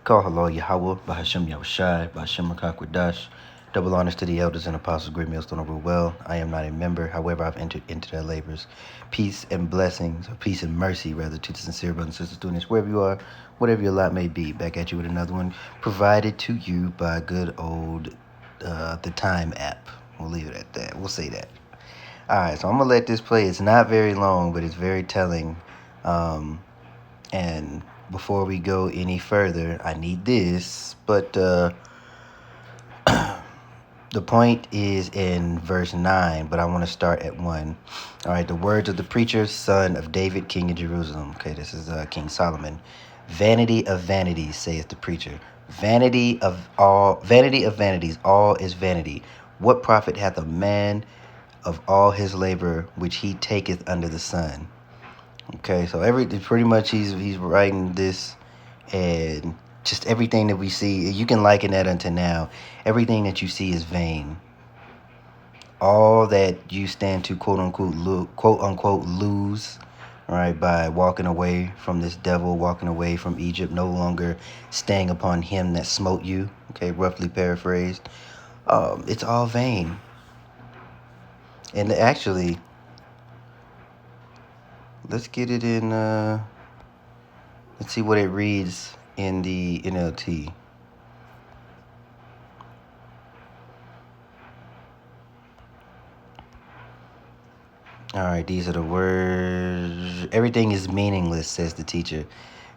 Call hello Yahweh, Bahashem Yahushai, Bahashem Makakwadash. Double honors to the elders and apostles, great millstone rule well. I am not a member, however, I've entered into their labors. Peace and blessings, or peace and mercy, rather, to the sincere brothers and sisters doing this, wherever you are, whatever your lot may be. Back at you with another one, provided to you by good old the Time app. We'll leave it at that. We'll say that. All right, so I'm gonna let this play. It's not very long, but it's very telling. And before we go any further, I need this, but the point is in verse 9, but I want to start at 1. All right, the words of the preacher, son of David, king of Jerusalem. Okay, this is King Solomon. Vanity of vanities, saith the preacher. Vanity of vanities, all is vanity. What profit hath a man of all his labor which he taketh under the sun? Okay, so pretty much he's writing this, and just everything that we see, you can liken that unto now. Everything that you see is vain. All that you stand to quote unquote lose, right, by walking away from this devil, walking away from Egypt, no longer staying upon him that smote you. Okay, roughly paraphrased. It's all vain. And actually, let's get it in, let's see what it reads in the NLT. All right, these are the words. Everything is meaningless, says the teacher.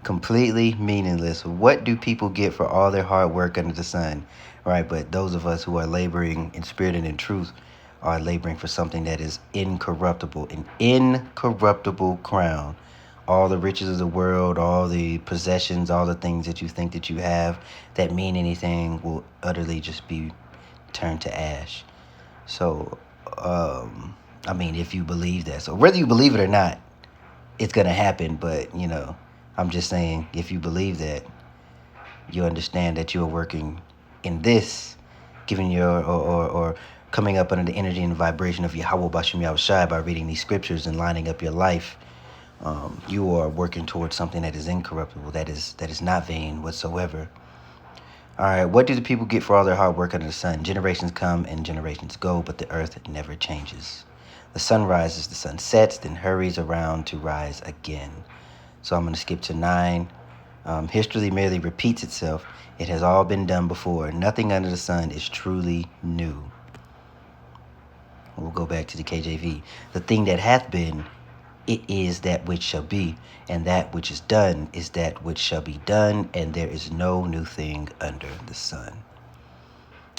Completely meaningless. What do people get for all their hard work under the sun? Right, but those of us who are laboring in spirit and in truth are laboring for something that is incorruptible, an incorruptible crown. All the riches of the world, all the possessions, all the things that you think that you have that mean anything will utterly just be turned to ash. So, I mean, if you believe that. So whether you believe it or not, it's going to happen. But, I'm just saying, if you believe that, you understand that you are working in this, giving your, or coming up under the energy and vibration of Yahweh Bashem Yahushai by reading these scriptures and lining up your life. You are working towards something that is incorruptible, that is not vain whatsoever. All right, what do the people get for all their hard work under the sun? Generations come and generations go, but the earth never changes. The sun rises, the sun sets, then hurries around to rise again. So I'm going to skip to 9. History merely repeats itself. It has all been done before. Nothing under the sun is truly new. We'll go back to the KJV. The thing that hath been, it is that which shall be, and that which is done is that which shall be done, and there is no new thing under the sun.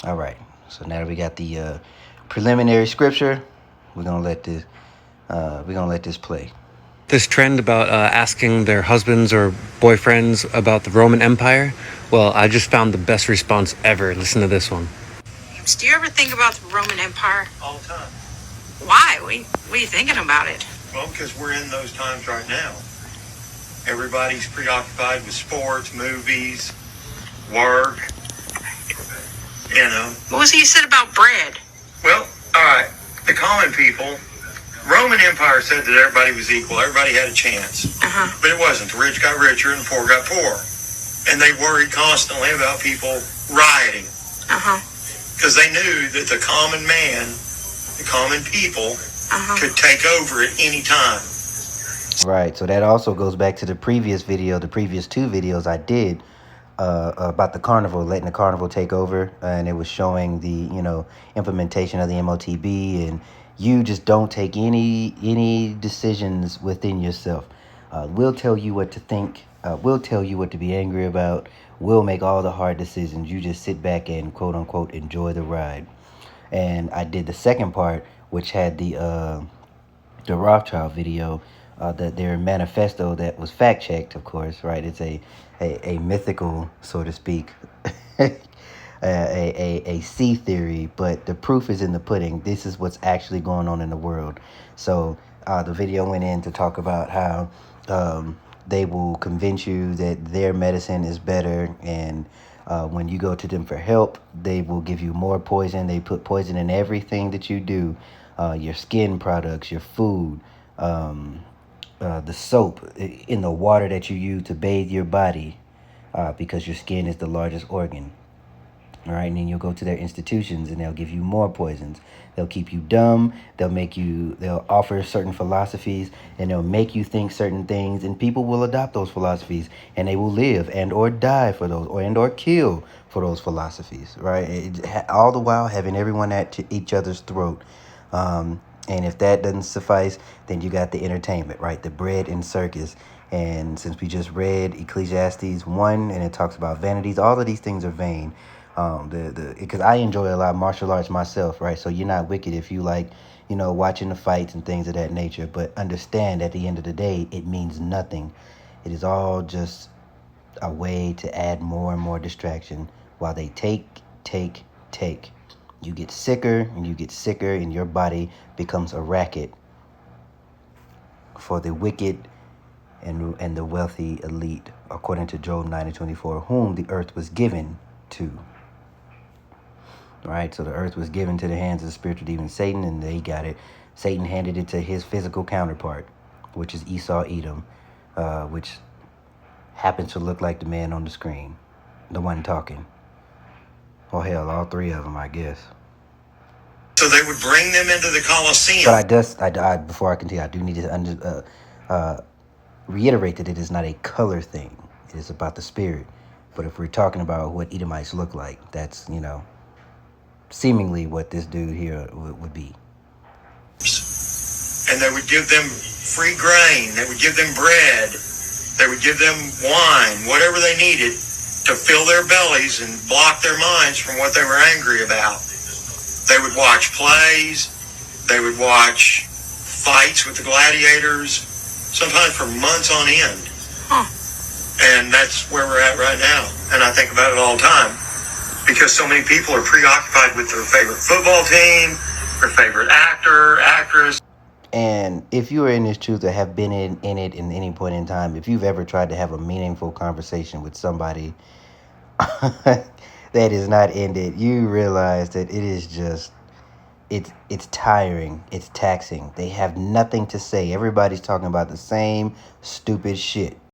All right, so now that we got the preliminary scripture, we're gonna let this play. This trend about asking their husbands or boyfriends about the Roman Empire, well, I just found the best response ever. Listen to this one. Do you ever think about the Roman Empire? All the time. Why? What are you thinking about it? Well, because we're in those times right now. Everybody's preoccupied with sports, movies, work, What was it you said about bread? Well, all right, the common people, Roman Empire said that everybody was equal, everybody had a chance. But it wasn't. The rich got richer and the poor got poorer. And they worried constantly about people rioting. Because they knew that the common man, the common people, could take over at any time. Right, so that also goes back to the previous 2 videos I did about the carnival, letting the carnival take over, and it was showing the implementation of the MOTB, and you just don't take any decisions within yourself. We'll tell you what to think. We'll tell you what to be angry about. We'll make all the hard decisions. You just sit back and quote unquote enjoy the ride. And I did the second part, which had the Rothschild video, their manifesto that was fact checked, of course, right? It's a mythical, so to speak, a sea theory, but the proof is in the pudding. This is what's actually going on in the world. So the video went in to talk about how they will convince you that their medicine is better, and when you go to them for help, they will give you more poison. They put poison in everything that you do, your skin products, your food, the soap, in the water that you use to bathe your body. because your skin is the largest organ. All right, and then you'll go to their institutions and they'll give you more poisons. They'll keep you dumb. They'll offer certain philosophies and they'll make you think certain things, and people will adopt those philosophies and they will live and or die for those, or kill for those philosophies, right? All the while having everyone at each other's throat. And if that doesn't suffice, then you got the entertainment, right? The bread and circus. And since we just read Ecclesiastes 1 and it talks about vanities, all of these things are vain. Because I enjoy a lot of martial arts myself, right? So you're not wicked if you like, watching the fights and things of that nature. But understand, at the end of the day, it means nothing. It is all just a way to add more and more distraction while they take. You get sicker and you get sicker, and your body becomes a racket for the wicked and the wealthy elite, according to Job 9:24, whom the earth was given to. Right, so the earth was given to the hands of the spiritual demon Satan, and they got it. Satan handed it to his physical counterpart, which is Esau Edom, which happens to look like the man on the screen, the one talking. Well, hell, all three of them, I guess. So they would bring them into the Colosseum. But I before I continue, I do need to reiterate that it is not a color thing. It is about the spirit. But if we're talking about what Edomites look like, that's, seemingly what this dude here would be. And they would give them free grain. They would give them bread. They would give them wine, whatever they needed to fill their bellies and block their minds from what they were angry about. They would watch plays. They would watch fights with the gladiators, sometimes for months on end. And that's where we're at right now. And I think about it all the time, because so many people are preoccupied with their favorite football team, their favorite actor, actress. And if you are in this truth or have been in it in any point in time, if you've ever tried to have a meaningful conversation with somebody that is not ended, you realize that it is just, it's tiring, it's taxing. They have nothing to say. Everybody's talking about the same stupid shit.